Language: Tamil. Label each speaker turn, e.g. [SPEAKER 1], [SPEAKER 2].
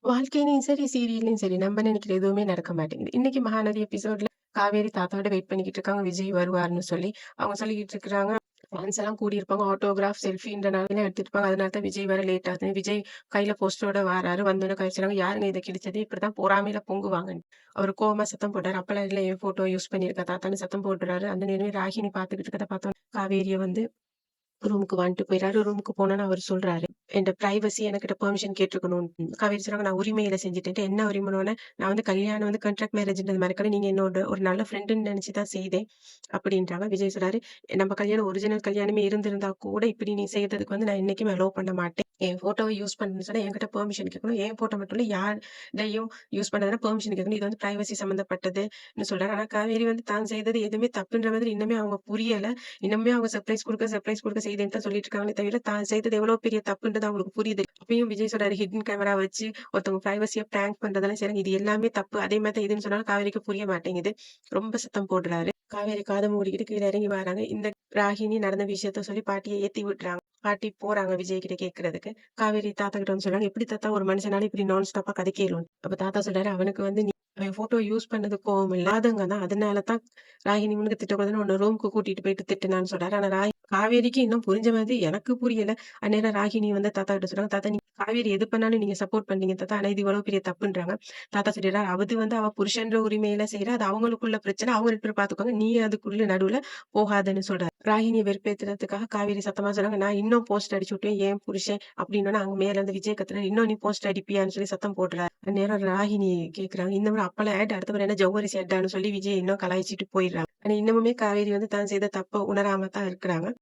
[SPEAKER 1] வாழ்க்கையிலயும் சரி, சீரியல்லயும் சரி, நம்ம நினைக்கிற எதுவுமே நடக்க மாட்டேங்குது. இன்னைக்கு மகாநதி எபிசோட்ல காவேரி தாத்தாவோட வெயிட் பண்ணிக்கிட்டு இருக்காங்க. விஜய் வருவாருன்னு சொல்லி. அவங்க சொல்லிக்கிட்டு இருக்கிறாங்க. ஃபேன்ஸ் எல்லாம் கூடியிருப்பாங்க. ஆட்டோகிராஃப், செல்ஃபின்றனால எடுத்துட்டு இருப்பாங்க. அதனால தான் விஜய் வர லேட் ஆகுது. விஜய் கையில போஸ்டரோட வாராரு. வந்தோனே கை வச்சுறாங்க. யாருங்க இத கிழிச்சது? இப்படித்தான் பொறாமையில பொங்குவாங்கன்னு. அவரு கோவமா சத்தம் போட்டாரு. அப்பலாம் இல்ல என் ஃபோட்டோ யூஸ் பண்ணியிருக்க தாத்தான்னு சத்தம் போடுறாரு. அந்த நேரமே ராகினி பார்த்துக்கிட்டு இருக்கத பார்த்தோனே காவேரிய வந்து ரூமுக்கு வந்துட்டு போயிறாரு. ரூமுக்கு போனோனே அவரு சொல்றாரு. என்ட்ட பிரைவசி எனக்கிட்ட பெர்மிஷன் கேட்டுருக்கணும். காவேரி சொல்றாங்க, "நான் உரிமையில செஞ்சுட்டேன்ட்டு." என்ன உரிமைன்னோனே, "நான் வந்து கல்யாணம் வந்து கான்ட்ராக்ட் மேரேஜ்ன்றது மறக்கல. நீங்க என்னோட ஒரு நல்ல ஃப்ரெண்டுன்னு நெனச்சு தான் செய்தேன்." அப்படின்றாங்க. விஜய் சொல்றாரு, "நம்ம கல்யாணம் ஒரிஜினல் கல்யாணமே இருந்திருந்தா கூட, இப்படி நீ செய்றதுக்கு வந்து நான் என்னைக்குமே அலோவ் பண்ண மாட்டேன். என் ஃபோட்டோவ யூஸ் பண்ணணும்னு சொன்னா என்கிட்ட பெர்மிஷன் கேட்கணும். என் ஃபோட்டோ மட்டும் இல்ல, யாருடையும் யூஸ் பண்ணதுனா பெர்மிஷன் கேட்கணும். இது வந்து பிரைவசி சம்மந்தப்பட்டதுன்னு" சொல்றாரு. ஆனா காவேரி வந்து தான் செய்தது எதுவுமே தப்புன்ற மாதிரி இன்னுமே அவங்க புரியல. இன்னுமே அவங்க சர்ப்ரைஸ் குடுக்க செய்தேன்னு தான் சொல்லிட்டு இருக்காங்களே தவிர, தான் செய்தது எவ்வளோ பெரிய தப்புன்றது அவங்களுக்கு புரியுது. அப்பயும் விஜய் சொல்றாரு, ஹிட்டன் கேமரா வச்சு ஒருத்தவங்க பிரைவசிய பிராங்க் பண்றதெல்லாம் செய்றாங்க. இது எல்லாமே தப்பு. அதே மாரி தான் இதுன்னு சொன்னாலும் காவேரிக்கு புரிய மாட்டேங்குது. ரொம்ப சத்தம் போடுறாரு. காவேரி காத மூடிக்கிட்டு கீழ இறங்கி வராங்க. இந்த ராகினி நடந்த விஷயத்த சொல்லி பாட்டிய ஏத்தி விட்டுறாங்க. பாட்டி போறாங்க விஜய் கிட்ட கேட்கறதுக்கு. காவேரி தாத்தா கிட்ட வந்து சொல்றாங்க, "எப்படி தாத்தா ஒரு மனுஷனால இப்படி நான் ஸ்டாப்பா கதைக்க இயலும்?" அப்ப தாத்தா சொல்றாரு, "அவனுக்கு வந்து நீ அவன் ஃபோட்டோ யூஸ் பண்ணது கோவம் இல்ல. ஆதங்கம் தான். அதனால தான் ராகினி உனக்கு திட்டக்கூடாதுன்னு உன்ன ரூம்க்கு கூட்டிட்டு போயிட்டு திட்டுனான்னு" சொல்றாரு. ஆனா காவேரிக்கு இன்னும் புரிஞ்ச மாதிரி எனக்கு புரியல. அந்நேரம் ராகினி வந்து தாத்தா கிட்ட சொல்றாங்க, "தாத்தா நீங்க காவேரி எது பண்ணாலும் நீங்க சப்போர்ட் பண்ணீங்க தாத்தா. ஆனா இது இவ்வளவு பெரிய தப்புன்றாங்க." தாத்தா சொல்லிடுறாரு, "அது வந்து அவ புருஷன்ற உரிமையில செய்றா. அது அவங்களுக்குள்ள பிரச்சனை. அவங்க 2 பேரும் பார்த்துக்கோங்க. நீ அதுக்குள்ள நடுவுல போகாதன்னு" சொல்றாரு. ராகினிய வெறுப்பேத்துறதுக்காக காவேரி சத்தமா சொல்றாங்க, "நான் இன்னும் போஸ்ட் அடிச்சு விட்டுருவேன். என் புருஷன்" அப்படின்னோனே அங்க மேல இருந்து விஜய் கத்துறாரு, "இன்னும் நீ போஸ்ட் அடிப்பியான்னு" சொல்லி சத்தம் போடுறாரு. அந்நேரம் ராகினி கேட்கறாங்க, "இந்த முறை அப்பளம் ஆட் அடுத்த முறை என்ன ஜவ்வரிசி ஆட்டான்னு" சொல்லி விஜய் இன்னும் கலாய்ச்சிட்டு போயிடுறாங்க. ஆனா இன்னமுமே காவேரி வந்து தான் செய்த தப்ப உணராம தான் இருக்கிறாங்க.